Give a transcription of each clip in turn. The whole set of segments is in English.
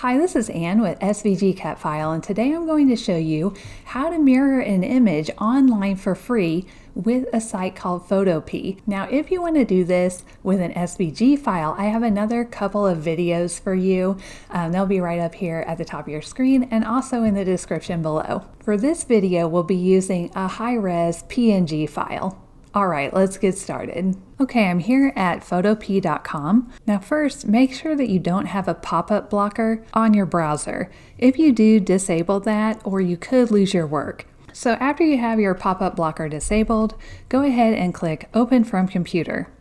Hi, this is Ann with SVG Cut File, and today I'm going to show you how to mirror an image online for free with a site called Photopea. Now, if you want to do this with an SVG file, I have another couple of videos for you. They'll be right up here at the top of your screen and also in the description below. For this video, we'll be using a high-res PNG file. All right, let's get started. Okay, I'm here at photopea.com. Now first, make sure that you don't have a pop-up blocker on your browser. If you do, disable that or you could lose your work. So after you have your pop-up blocker disabled, go ahead and click Open from Computer.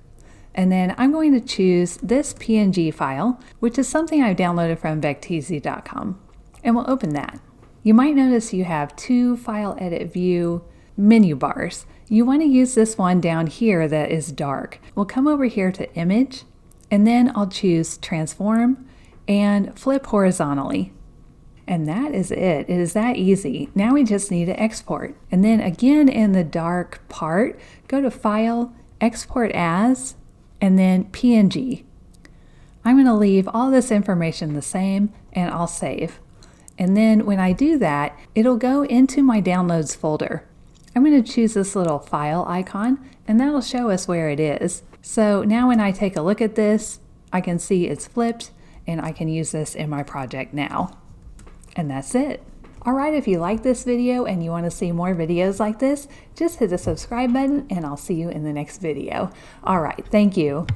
And then I'm going to choose this PNG file, which is something I downloaded from vecteezy.com. And we'll open that. You might notice you have two File Edit View menu bars. You want to use this one down here that is dark. We'll come over here to Image, and then I'll choose Transform and Flip Horizontally. And that is it. It is that easy. Now we just need to export. And then again in the dark part, go to File, Export As, and then PNG. I'm going to leave all this information the same and I'll save. And then when I do that, it'll go into my Downloads folder. I'm going to choose this little file icon and that'll show us where it is. So now when I take a look at this, I can see it's flipped and I can use this in my project now. And that's it. All right, if you like this video and you want to see more videos like this, just hit the subscribe button and I'll see you in the next video. All right, thank you.